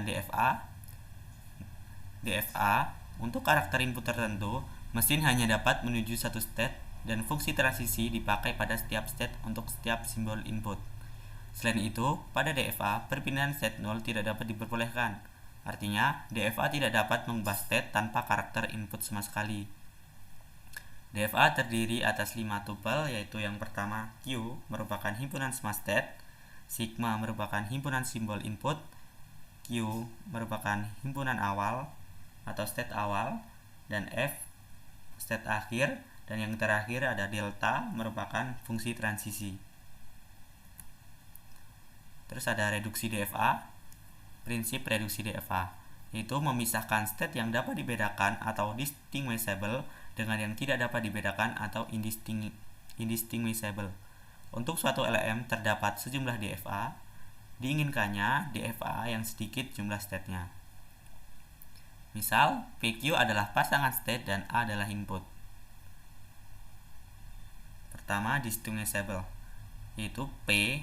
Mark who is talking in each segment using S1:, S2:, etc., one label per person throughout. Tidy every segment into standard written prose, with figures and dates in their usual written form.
S1: DFA, untuk karakter input tertentu, mesin hanya dapat menuju satu state dan fungsi transisi dipakai pada setiap state untuk setiap simbol input. Selain itu, pada DFA, perpindahan state 0 tidak dapat diperbolehkan. Artinya, DFA tidak dapat mengubah state tanpa karakter input sama sekali. DFA terdiri atas 5 tuple, yaitu yang pertama Q merupakan himpunan semua state, sigma merupakan himpunan simbol input, Q merupakan himpunan awal atau state awal, dan F state akhir, dan yang terakhir ada delta merupakan fungsi transisi. Terus ada reduksi DFA. Prinsip reduksi DFA yaitu memisahkan state yang dapat dibedakan atau distinguishable dengan yang tidak dapat dibedakan atau indistinguishable. Untuk suatu LM terdapat sejumlah DFA, diinginkannya DFA yang sedikit jumlah state-nya. Misal, PQ adalah pasangan state dan A adalah input. Pertama, distinguishable, yaitu P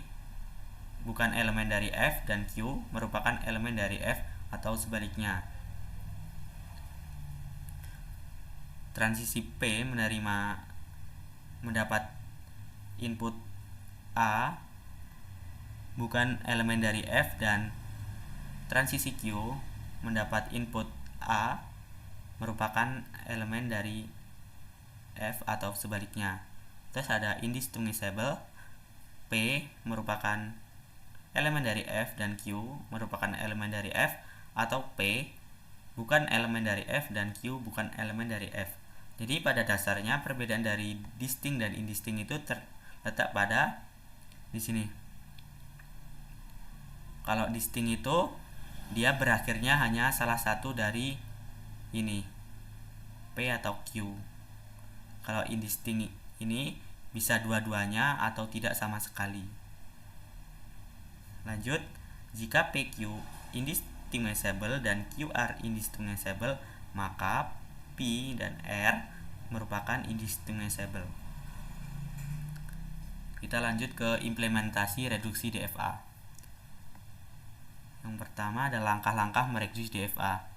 S1: bukan elemen dari F dan Q merupakan elemen dari F atau sebaliknya. Transisi P mendapat input A bukan elemen dari F, dan transisi Q mendapat input A merupakan elemen dari F atau sebaliknya. Terus ada indistinguishable, P merupakan elemen dari F dan Q merupakan elemen dari F, atau P bukan elemen dari F dan Q bukan elemen dari F. Jadi pada dasarnya perbedaan dari distinct dan indistinct itu terletak pada di sini. Kalau distinct itu dia berakhirnya hanya salah satu dari ini, P atau Q. Kalau indistinct ini bisa dua-duanya atau tidak sama sekali. Lanjut, jika PQ indistinguishable dan QR indistinguishable, maka P dan R merupakan indistinguishable. Kita lanjut ke implementasi reduksi DFA. Yang pertama adalah langkah-langkah mereduksi DFA,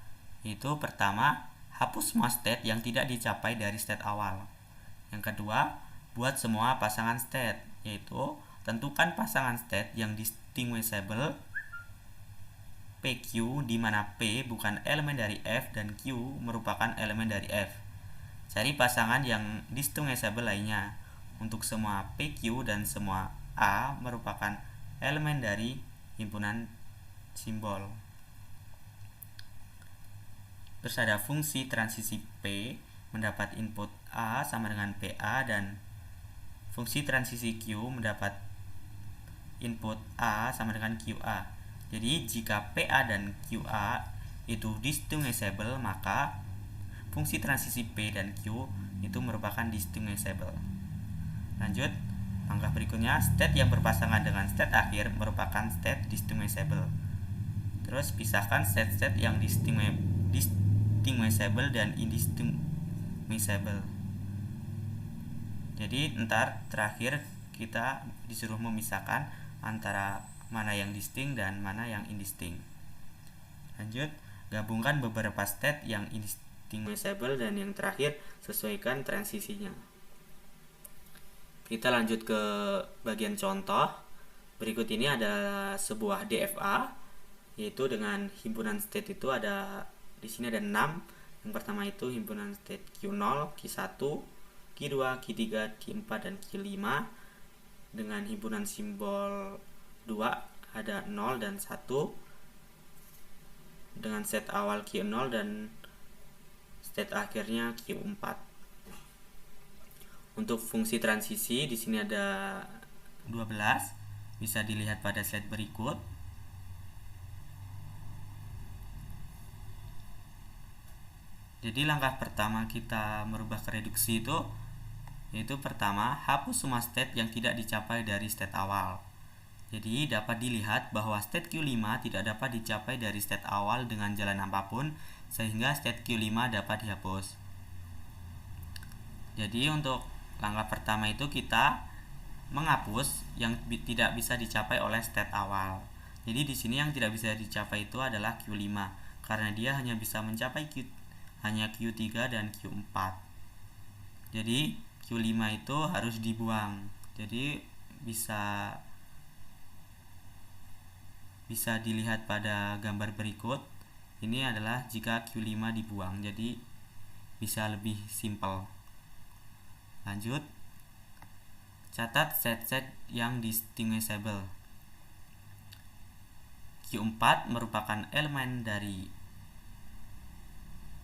S1: yaitu pertama, hapus semua state yang tidak dicapai dari state awal. Yang kedua, buat semua pasangan state, yaitu tentukan pasangan state yang distinguishable PQ di mana P bukan elemen dari F dan Q merupakan elemen dari F. Cari pasangan yang distinguishable lainnya untuk semua PQ dan semua A merupakan elemen dari himpunan simbol. Terus ada fungsi transisi P mendapat input A sama dengan PA, dan fungsi transisi Q mendapat input A sama dengan QA. Jadi jika PA dan QA itu distinguishable, maka fungsi transisi P dan Q itu merupakan distinguishable. Lanjut, langkah berikutnya, state yang berpasangan dengan state akhir merupakan state distinguishable. Terus pisahkan state-state yang distinguishable dan indistinguishable. Jadi ntar terakhir kita disuruh memisahkan antara mana yang distinct dan mana yang indistinct. Lanjut, gabungkan beberapa state yang indistinguishable dan yang terakhir sesuaikan transisinya. Kita lanjut ke bagian contoh. Berikut ini ada sebuah DFA, yaitu dengan himpunan state itu ada di sini ada 6. Yang pertama itu himpunan state Q0, Q1, Q2, Q3, Q4 dan Q5. Dengan himpunan simbol 2 ada 0 dan 1, dengan set awal Q0 dan state akhirnya Q4. Untuk fungsi transisi di sini ada 12, bisa dilihat pada slide berikut. Jadi langkah pertama kita merubah ke reduksi itu yaitu pertama, hapus semua state yang tidak dicapai dari state awal. Jadi dapat dilihat bahwa state Q5 tidak dapat dicapai dari state awal dengan jalan apapun, sehingga state Q5 dapat dihapus. Jadi untuk langkah pertama itu kita menghapus yang tidak bisa dicapai oleh state awal. Jadi di sini yang tidak bisa dicapai itu adalah Q5 karena dia hanya bisa mencapai hanya Q3 dan Q4. Jadi Q5 itu harus dibuang. Jadi bisa dilihat pada gambar berikut. Ini adalah jika Q5 dibuang. Jadi bisa lebih simpel. Lanjut. Catat set-set yang distinguishable. Q4 merupakan elemen dari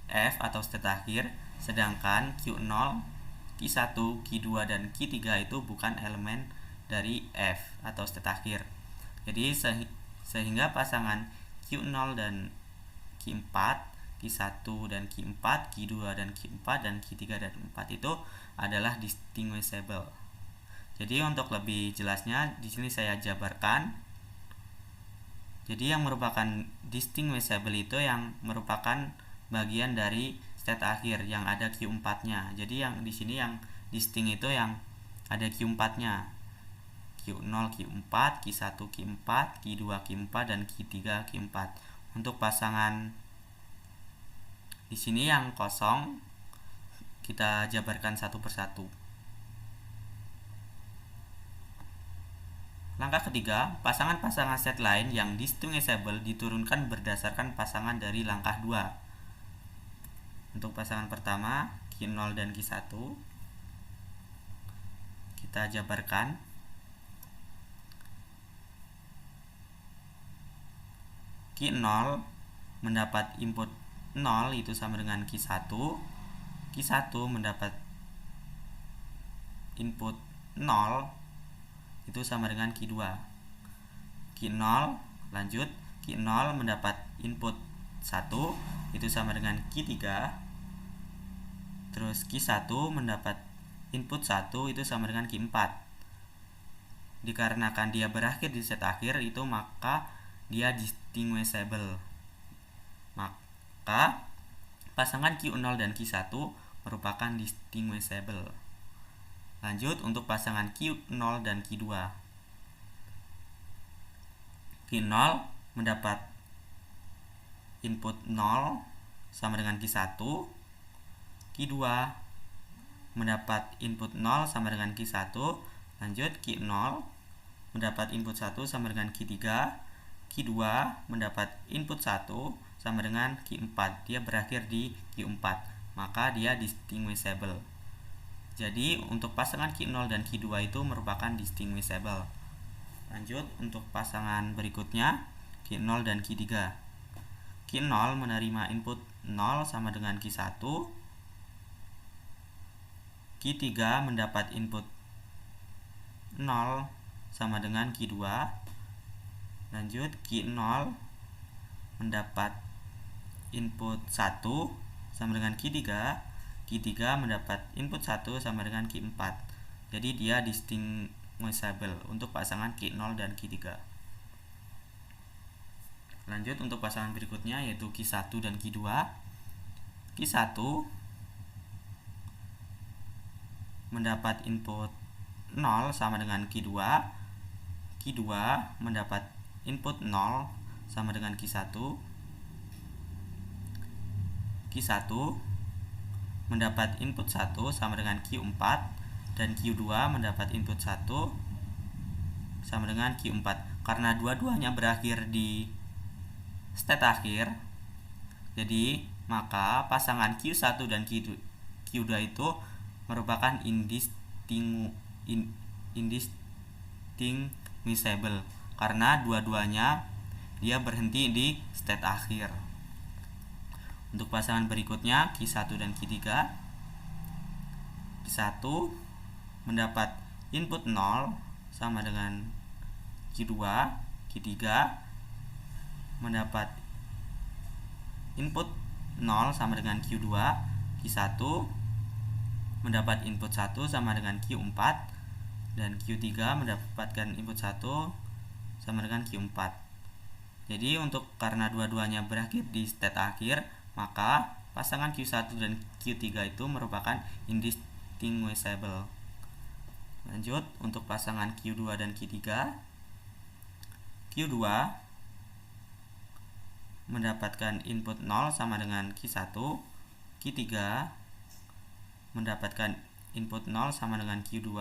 S1: F atau state akhir, sedangkan Q0, Q1, Q2, dan Q3 itu bukan elemen dari F atau state akhir. Jadi sehingga pasangan Q0 dan Q4, Q1 dan Q4, Q2 dan Q4, dan Q3 dan Q4 itu adalah distinguishable. Jadi untuk lebih jelasnya di sini saya jabarkan. Jadi yang merupakan distinguishable itu yang merupakan bagian dari state akhir yang ada Q4-nya. Jadi yang di sini yang distinct itu yang ada Q4-nya. Q0 Q4, Q1 Q4, Q2 Q4, dan Q3 Q4. Untuk pasangan di sini yang kosong kita jabarkan satu persatu. Langkah ketiga, pasangan-pasangan set lain yang distinguishable diturunkan berdasarkan pasangan dari langkah 2. Untuk pasangan pertama, Q0 dan Q1, kita jabarkan. Q0 mendapat input 0 itu sama dengan Q1. Q1 mendapat input 0 itu sama dengan Q2. Q0 lanjut, Q0 mendapat input 1 itu sama dengan Q3. Terus Q1 mendapat input 1 itu sama dengan Q4. Dikarenakan dia berakhir di set akhir itu maka dia distinguishable. Maka pasangan Q0 dan Q1 merupakan distinguishable. Lanjut untuk pasangan Q0 dan Q2. Q0 mendapat input 0 sama dengan Q1. Q2 mendapat input 0 sama dengan Q1. Lanjut Q0 mendapat input 1 sama dengan Q3. Q2 mendapat input 1 sama dengan Q4. Dia berakhir di Q4. Maka dia distinguishable. Jadi untuk pasangan Q0 dan Q2 itu merupakan distinguishable. Lanjut untuk pasangan berikutnya Q0 dan Q3. Q0 menerima input 0 sama dengan Q1. Q3 mendapat input 0 sama dengan Q2. Lanjut Q0 mendapat input 1 sama dengan Q3. Q3 mendapat input 1 sama dengan Q4. Jadi dia distinguishable untuk pasangan Q0 dan Q3. Lanjut untuk pasangan berikutnya yaitu Q1 dan Q2. Q1 mendapat input 0 sama dengan Q2. Q2 mendapat input 0 sama dengan Q1. Q1 mendapat input 1 sama dengan Q4 dan Q2 mendapat input 1 sama dengan Q4. Karena dua-duanya berakhir di state akhir, jadi maka pasangan Q1 dan Q2 itu merupakan indistinguishable karena dua-duanya dia berhenti di state akhir. Untuk pasangan berikutnya Q1 dan Q3. Q1 mendapat input 0 sama dengan Q2. Q3 mendapat input 0 sama dengan Q2. Q1 mendapat input 1 sama dengan Q4 dan Q3 mendapatkan input 1 sama dengan Q4. Jadi untuk karena dua-duanya berakhir di state akhir, maka pasangan Q1 dan Q3 itu merupakan indistinguishable. Lanjut untuk pasangan Q2 dan Q3. Q2 mendapatkan input 0 sama dengan Q1, Q3 mendapatkan input 0 sama dengan Q2,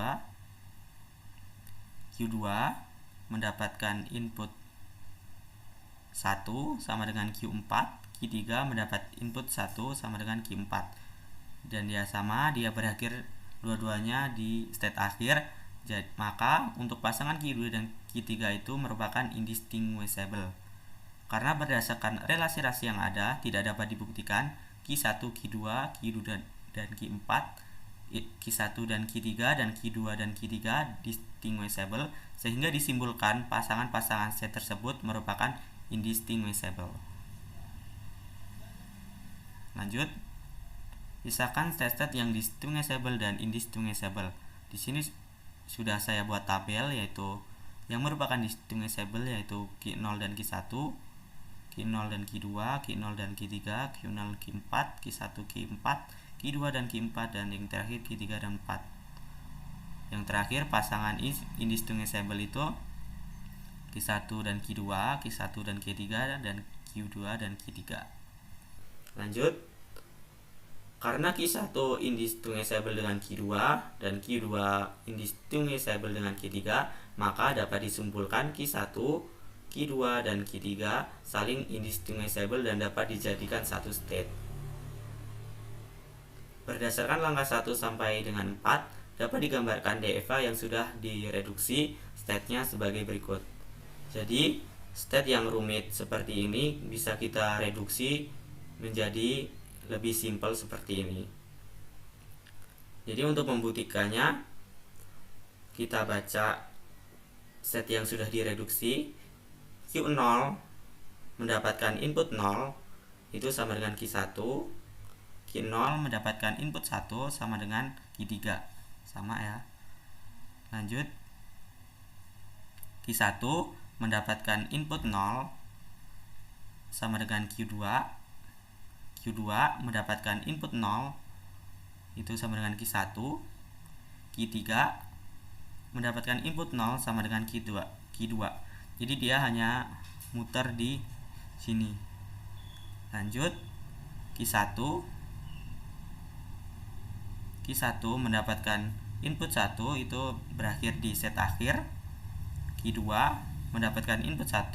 S1: Q2 mendapatkan input 1 sama dengan Q4, Q3 mendapat input 1 sama dengan Q4. Dan dia berakhir dua-duanya di state akhir. Maka untuk pasangan Q2 dan Q3 itu merupakan indistinguishable. Karena berdasarkan relasi-relasi yang ada, tidak dapat dibuktikan Q1, Q2, Q2 dan Q4, Q1 dan Q3 dan Q2 dan Q3 distinguishable, sehingga disimpulkan pasangan-pasangan set tersebut merupakan indistinguishable. Lanjut, pisahkan state-state yang distinguishable dan indistinguishable. Di sini sudah saya buat tabel, yaitu yang merupakan distinguishable yaitu Q0 dan Q1, Q0 dan Q2, Q0 dan Q3, Q0 Q4, Q1 Q4, Q2 dan Q4, dan yang terakhir Q3 dan 4. Yang terakhir pasangan indistinguishable itu Q1 dan Q2, Q1 dan Q3, dan Q2 dan Q3. Lanjut, karena Q1 indistinguishable dengan Q2 dan Q2 indistinguishable dengan Q3, maka dapat disimpulkan Q1, Q2 dan Q3 saling indistinguishable dan dapat dijadikan satu state. Berdasarkan langkah 1 sampai dengan 4, dapat digambarkan DFA yang sudah direduksi state-nya sebagai berikut. Jadi, state yang rumit seperti ini bisa kita reduksi menjadi lebih simpel seperti ini. Jadi untuk membuktikannya, kita baca set yang sudah direduksi. Q0 mendapatkan input 0 itu sama dengan Q1, Q0 mendapatkan input 1 sama dengan Q3, sama ya. Lanjut, Q1 mendapatkan input 0 sama dengan Q2, Q2 mendapatkan input 0 itu sama dengan Q1, Q3 mendapatkan input 0 sama dengan Q2. Jadi dia hanya muter di sini. Lanjut, Q1 mendapatkan input 1 itu berakhir di set akhir. Q2 mendapatkan input 1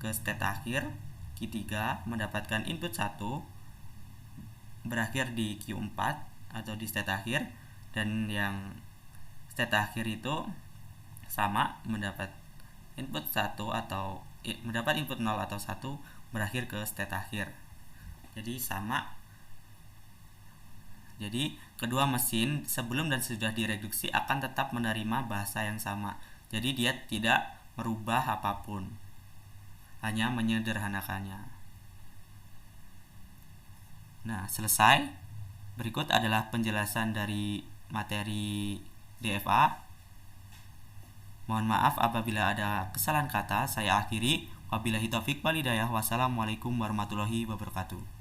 S1: ke state akhir. Q3 mendapatkan input 1 berakhir di Q4 atau di state akhir, dan yang state akhir itu sama, mendapat input 1 atau mendapat input 0 atau 1 berakhir ke state akhir. Jadi sama. Jadi kedua mesin sebelum dan sesudah direduksi akan tetap menerima bahasa yang sama. Jadi dia tidak merubah apapun, hanya menyederhanakannya. Nah, selesai. Berikut adalah penjelasan dari materi DFA. Mohon maaf apabila ada kesalahan kata. Saya akhiri. Wabillahi taufiq wal hidayah. Wassalamualaikum warahmatullahi wabarakatuh.